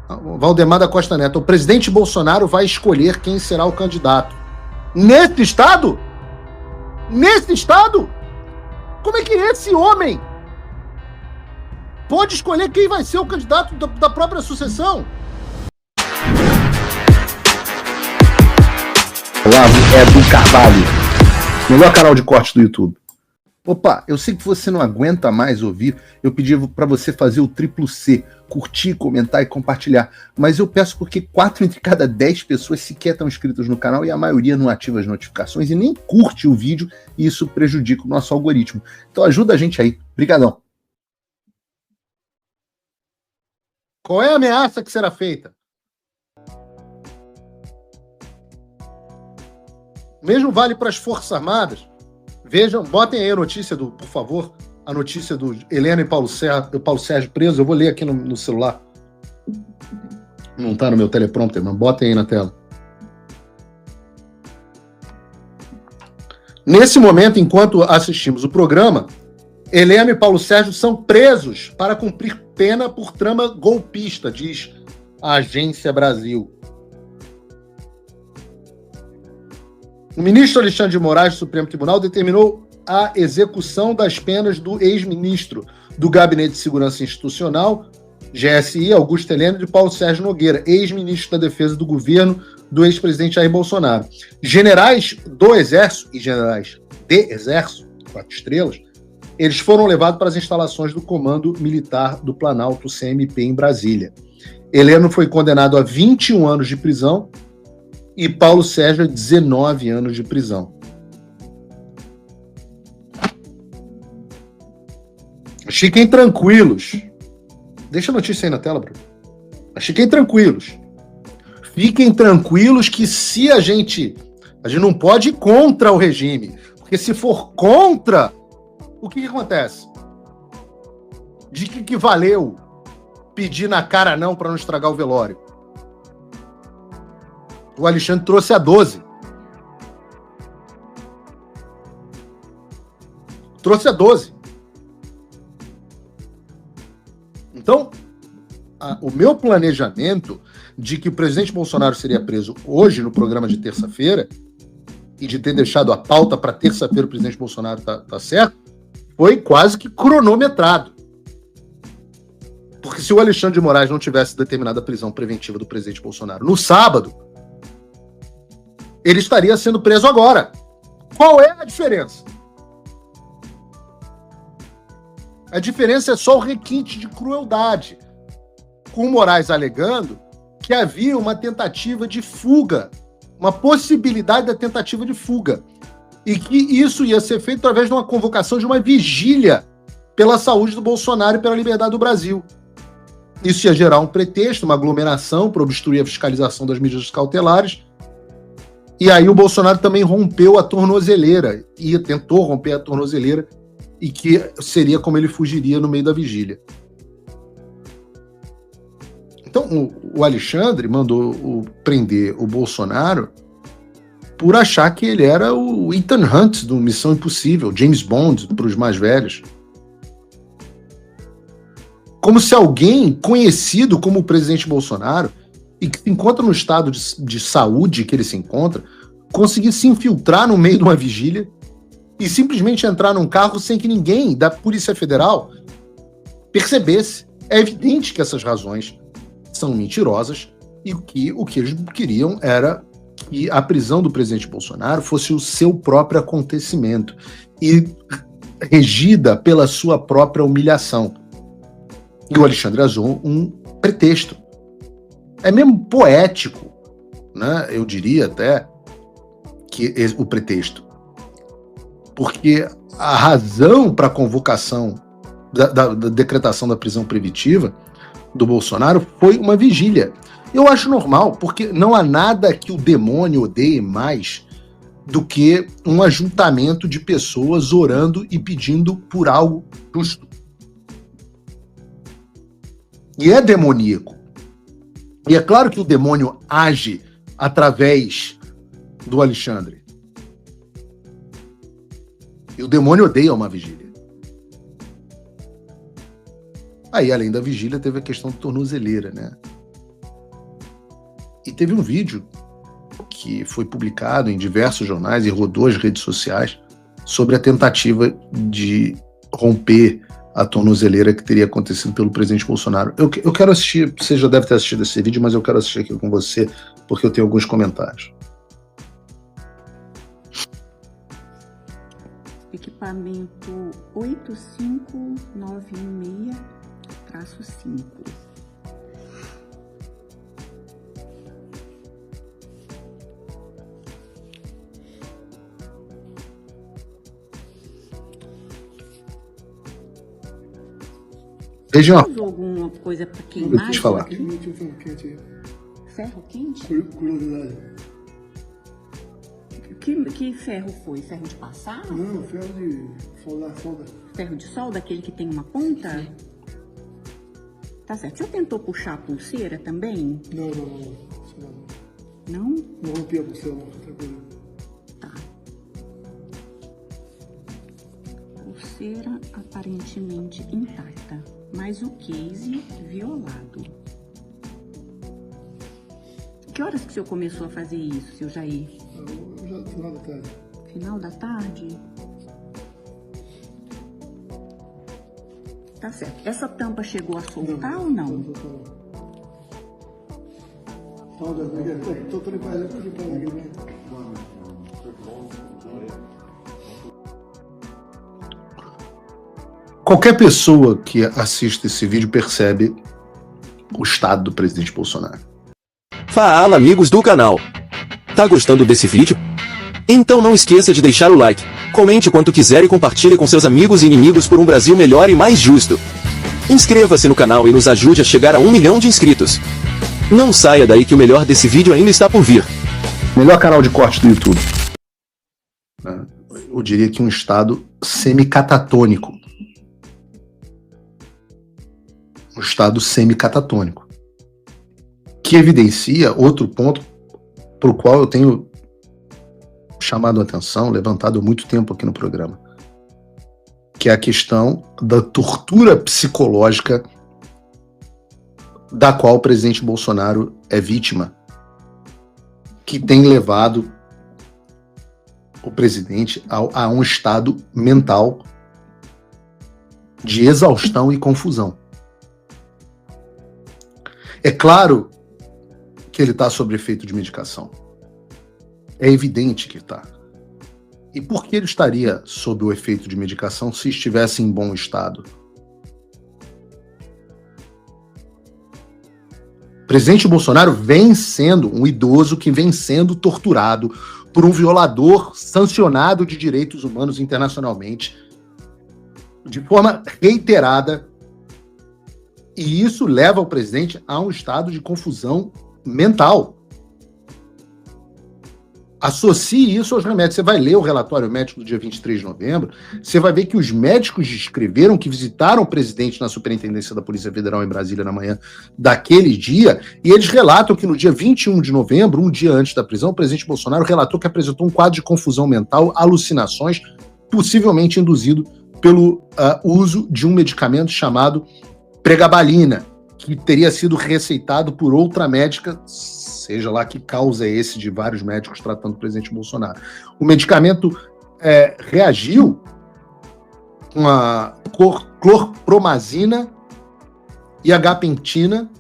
Valdemar da Costa Neto, o presidente Bolsonaro vai escolher quem será o candidato. Nesse estado? Nesse estado? Como é que esse homem pode escolher quem vai ser o candidato da própria sucessão? Olavo Edu Carvalho, melhor canal de corte do YouTube. Opa, eu sei que você não aguenta mais ouvir, eu pedi para você fazer o triplo C, curtir, comentar e compartilhar, mas eu peço porque 4 entre cada 10 pessoas sequer estão inscritas no canal e a maioria não ativa as notificações e nem curte o vídeo e isso prejudica o nosso algoritmo. Então ajuda a gente aí, brigadão. Qual é a ameaça que será feita? Mesmo vale para as Forças Armadas. Vejam, botem aí a notícia por favor, a notícia do Heleno e Paulo Sérgio presos. Eu vou ler aqui no celular. Não está no meu teleprompter, mas botem aí na tela. Nesse momento, enquanto assistimos o programa, Heleno e Paulo Sérgio são presos para cumprir pena por trama golpista, diz a Agência Brasil. O ministro Alexandre de Moraes do Supremo Tribunal determinou a execução das penas do ex-ministro do Gabinete de Segurança Institucional, GSI, Augusto Heleno, e de Paulo Sérgio Nogueira, ex-ministro da Defesa do governo do ex-presidente Jair Bolsonaro. Generais do Exército e generais de Exército, 4 estrelas, eles foram levados para as instalações do Comando Militar do Planalto, CMP, em Brasília. Heleno foi condenado a 21 anos de prisão e Paulo Sérgio a 19 anos de prisão. Fiquem tranquilos. Deixa a notícia aí na tela, Bruno. Fiquem tranquilos. Fiquem tranquilos que se a gente não pode ir contra o regime, porque se for contra, o que acontece? De que valeu pedir na cara não para não estragar o velório? O Alexandre trouxe a 12. Trouxe a 12. Então, o meu planejamento de que o presidente Bolsonaro seria preso hoje no programa de terça-feira e de ter deixado a pauta para terça-feira o presidente Bolsonaro tá certo, foi quase que cronometrado. Porque se o Alexandre de Moraes não tivesse determinado a prisão preventiva do presidente Bolsonaro no sábado, ele estaria sendo preso agora. Qual é a diferença? A diferença é só o requinte de crueldade, com o Moraes alegando que havia uma tentativa de fuga, uma possibilidade da tentativa de fuga, e que isso ia ser feito através de uma convocação de uma vigília pela saúde do Bolsonaro e pela liberdade do Brasil. Isso ia gerar um pretexto, uma aglomeração para obstruir a fiscalização das medidas cautelares. E aí o Bolsonaro também rompeu a tornozeleira, e tentou romper a tornozeleira, e que seria como ele fugiria no meio da vigília. Então o Alexandre mandou prender o Bolsonaro por achar que ele era o Ethan Hunt do Missão Impossível, James Bond para os mais velhos. Como se alguém conhecido como o presidente Bolsonaro e que se encontra no estado de saúde que ele se encontra, conseguisse se infiltrar no meio de uma vigília e simplesmente entrar num carro sem que ninguém da Polícia Federal percebesse. É evidente que essas razões são mentirosas e que o que eles queriam era que a prisão do presidente Bolsonaro fosse o seu próprio acontecimento e regida pela sua própria humilhação. E o Alexandre usou um pretexto. É mesmo poético, né? Eu diria até que o pretexto. Porque a razão para a convocação da decretação da prisão preventiva do Bolsonaro foi uma vigília. Eu acho normal, porque não há nada que o demônio odeie mais do que um ajuntamento de pessoas orando e pedindo por algo justo. E é demoníaco. E é claro que o demônio age através do Alexandre. E o demônio odeia uma vigília. Aí, além da vigília, teve a questão da tornozeleira, né? E teve um vídeo que foi publicado em diversos jornais e rodou as redes sociais sobre a tentativa de romper a tornozeleira que teria acontecido pelo presidente Bolsonaro. Eu quero assistir, você já deve ter assistido esse vídeo, mas eu quero assistir aqui com você, porque eu tenho alguns comentários. Equipamento 85916-5. Vejam, Usou alguma coisa para queimar? Deixa eu falar. Ferro quente? Curiosidade. Que ferro foi? Ferro de passar? Não, ferro de solda. Ferro de solda, aquele que tem uma ponta? Tá certo. O senhor tentou puxar a pulseira também? Não. Não? Não rompi a pulseira, não. Tranquilo. Tá. Pulseira aparentemente intacta, mas o case violado. Que horas que o senhor começou a fazer isso, seu Jair? Eu já final da tarde. Final da tarde? Tá certo. Essa tampa chegou a soltar ou não? Tô limpando aqui. qualquer pessoa que assista esse vídeo percebe o estado do presidente Bolsonaro. Fala, amigos do canal. Tá gostando desse vídeo? Então não esqueça de deixar o like, comente quanto quiser e compartilhe com seus amigos e inimigos por um Brasil melhor e mais justo. Inscreva-se no canal e nos ajude a chegar a 1 milhão de inscritos. Não saia daí que o melhor desse vídeo ainda está por vir. Melhor canal de corte do YouTube. Eu diria que um estado semicatatônico. Um estado semicatatônico. Que evidencia outro ponto para o qual eu tenho chamado a atenção, levantado há muito tempo aqui no programa, que é a questão da tortura psicológica da qual o presidente Bolsonaro é vítima, que tem levado o presidente a um estado mental de exaustão e confusão. É claro que ele está sob efeito de medicação. É evidente que está. E por que ele estaria sob o efeito de medicação se estivesse em bom estado? O presidente Bolsonaro vem sendo um idoso que vem sendo torturado por um violador sancionado de direitos humanos internacionalmente, de forma reiterada, e isso leva o presidente a um estado de confusão mental. Associe isso aos remédios. Você vai ler o relatório médico do dia 23 de novembro, você vai ver que os médicos descreveram que visitaram o presidente na Superintendência da Polícia Federal em Brasília na manhã daquele dia, e eles relatam que no dia 21 de novembro, um dia antes da prisão, o presidente Bolsonaro relatou que apresentou um quadro de confusão mental, alucinações, possivelmente induzido pelo uso de um medicamento chamado pregabalina, que teria sido receitado por outra médica, seja lá que causa é esse de vários médicos tratando o presidente Bolsonaro. O medicamento reagiu com a clorpromazina e gabapentina,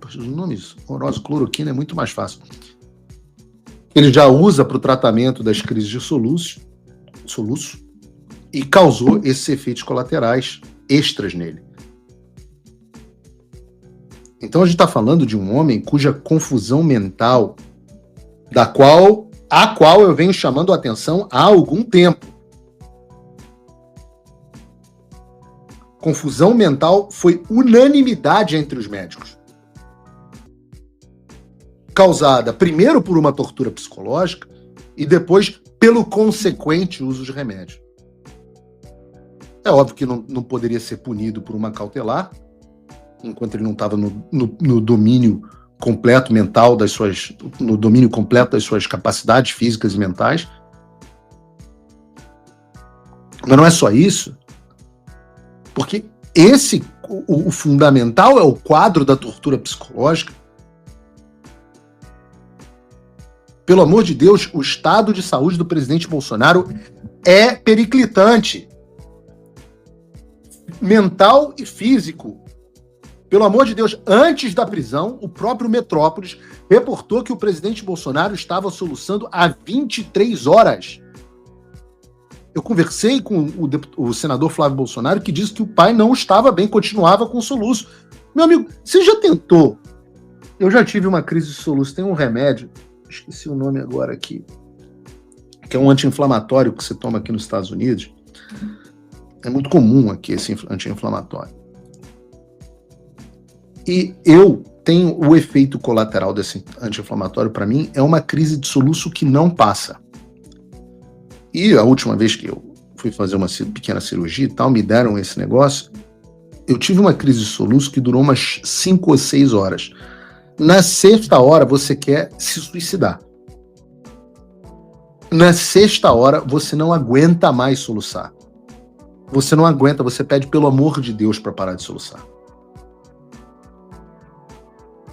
os nomes horrorosos, cloroquina é muito mais fácil. Ele já usa para o tratamento das crises de soluço e causou esses efeitos colaterais extras nele. Então a gente está falando de um homem cuja confusão mental, a qual eu venho chamando a atenção há algum tempo. Confusão mental foi unanimidade entre os médicos. Causada primeiro por uma tortura psicológica e depois pelo consequente uso de remédio. É óbvio que não poderia ser punido por uma cautelar, enquanto ele não estava no domínio completo mental no domínio completo das suas capacidades físicas e mentais. Mas não é só isso, porque o fundamental é o quadro da tortura psicológica. Pelo amor de Deus, o estado de saúde do presidente Bolsonaro é periclitante. Mental e físico. Pelo amor de Deus, antes da prisão, o próprio Metrópolis reportou que o presidente Bolsonaro estava soluçando há 23 horas. Eu conversei com o senador Flávio Bolsonaro, que disse que o pai não estava bem, continuava com soluço. Meu amigo, você já tentou? Eu já tive uma crise de soluço. Tem um remédio, esqueci o nome agora aqui, que é um anti-inflamatório que você toma aqui nos Estados Unidos. É muito comum aqui esse anti-inflamatório. E eu tenho o efeito colateral desse anti-inflamatório, para mim, é uma crise de soluço que não passa. E a última vez que eu fui fazer uma pequena cirurgia e tal, me deram esse negócio, eu tive uma crise de soluço que durou umas 5 ou 6 horas. Na sexta hora, você quer se suicidar. Na sexta hora, você não aguenta mais soluçar. Você não aguenta, você pede pelo amor de Deus para parar de soluçar.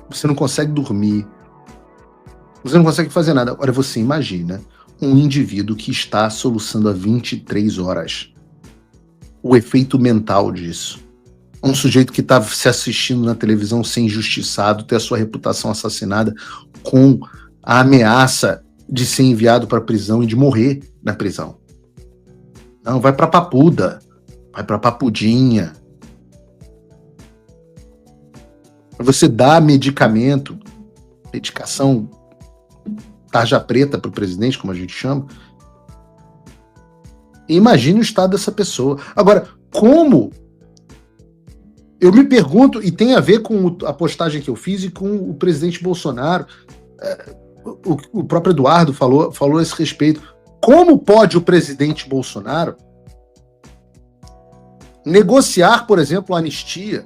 Você não consegue dormir. Você não consegue fazer nada. Agora você imagina um indivíduo que está soluçando há 23 horas. O efeito mental disso. Um sujeito que está se assistindo na televisão ser injustiçado, ter a sua reputação assassinada, com a ameaça de ser enviado para a prisão e de morrer na prisão. Não, vai para Papuda, vai para Papudinha. Você dá medicamento, medicação tarja preta para o presidente, como a gente chama. E imagine o estado dessa pessoa. Agora, como? Eu me pergunto, e tem a ver com a postagem que eu fiz e com o presidente Bolsonaro, o próprio Eduardo falou a esse respeito. Como pode o presidente Bolsonaro negociar, por exemplo, a anistia?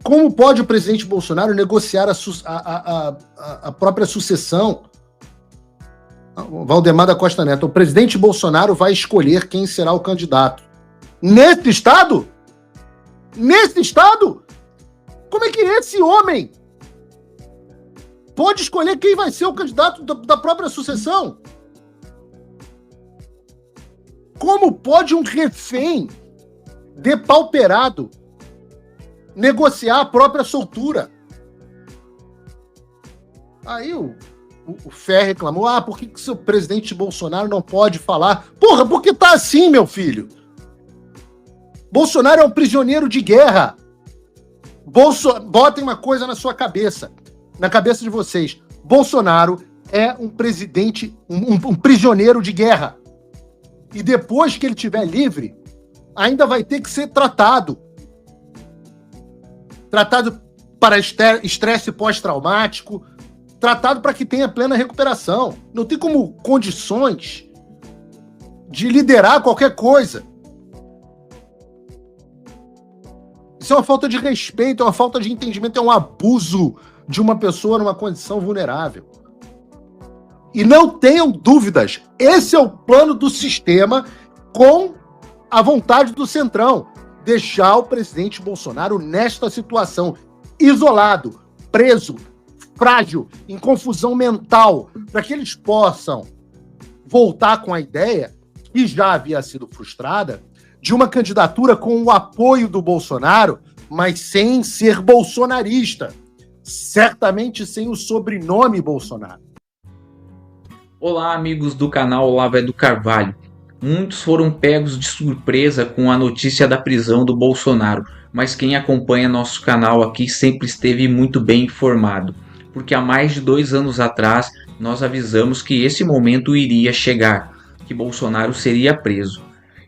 Como pode o presidente Bolsonaro negociar a própria sucessão? Valdemar da Costa Neto, o presidente Bolsonaro vai escolher quem será o candidato. Nesse estado? Nesse estado? Como é que esse homem pode escolher quem vai ser o candidato da própria sucessão? Como pode um refém depauperado negociar a própria soltura? Aí o Fer reclamou, por que o seu presidente Bolsonaro não pode falar? Porra, porque tá assim, meu filho. Bolsonaro é um prisioneiro de guerra. Botem uma coisa na sua cabeça, na cabeça de vocês. Bolsonaro é um presidente, um prisioneiro de guerra. E depois que ele estiver livre, ainda vai ter que ser tratado. Tratado para estresse pós-traumático, tratado para que tenha plena recuperação. Não tem como condições de liderar qualquer coisa. Isso é uma falta de respeito, é uma falta de entendimento, é um abuso de uma pessoa numa condição vulnerável. E não tenham dúvidas, esse é o plano do sistema com a vontade do Centrão. Deixar o presidente Bolsonaro nesta situação, isolado, preso, frágil, em confusão mental, para que eles possam voltar com a ideia, que já havia sido frustrada, de uma candidatura com o apoio do Bolsonaro, mas sem ser bolsonarista. Certamente sem o sobrenome Bolsonaro. Olá, amigos do canal Olavo do Carvalho. Muitos foram pegos de surpresa com a notícia da prisão do Bolsonaro, mas quem acompanha nosso canal aqui sempre esteve muito bem informado, porque há mais de 2 anos atrás nós avisamos que esse momento iria chegar, que Bolsonaro seria preso.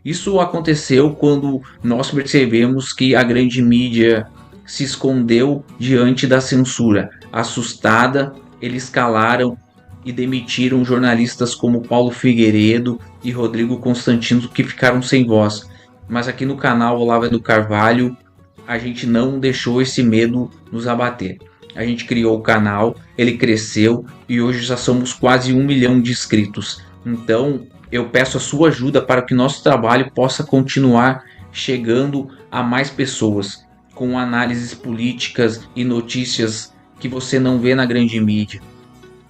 Isso aconteceu quando nós percebemos que a grande mídia se escondeu diante da censura. Assustada, eles calaram e demitiram jornalistas como Paulo Figueiredo e Rodrigo Constantino, que ficaram sem voz. Mas aqui no canal Olavo do Carvalho, a gente não deixou esse medo nos abater. A gente criou o canal, ele cresceu e hoje já somos quase 1 milhão de inscritos. Então, eu peço a sua ajuda para que nosso trabalho possa continuar chegando a mais pessoas, com análises políticas e notícias que você não vê na grande mídia.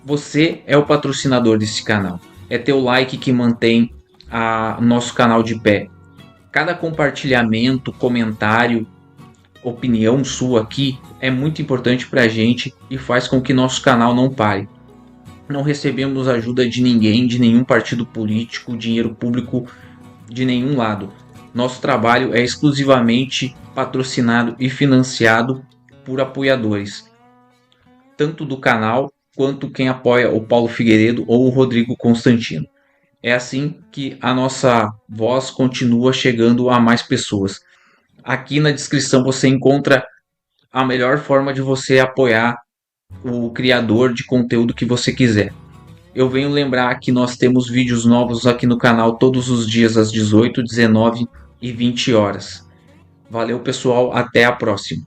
Você é o patrocinador desse canal. É teu like que mantém nosso canal de pé. Cada compartilhamento, comentário, opinião sua aqui é muito importante para a gente e faz com que nosso canal não pare. Não recebemos ajuda de ninguém, de nenhum partido político, dinheiro público de nenhum lado. Nosso trabalho é exclusivamente patrocinado e financiado por apoiadores, tanto do canal quanto quem apoia o Paulo Figueiredo ou o Rodrigo Constantino. É assim que a nossa voz continua chegando a mais pessoas. Aqui na descrição você encontra a melhor forma de você apoiar o criador de conteúdo que você quiser. Eu venho lembrar que nós temos vídeos novos aqui no canal todos os dias às 18, 19 e 20 horas. Valeu, pessoal, até a próxima.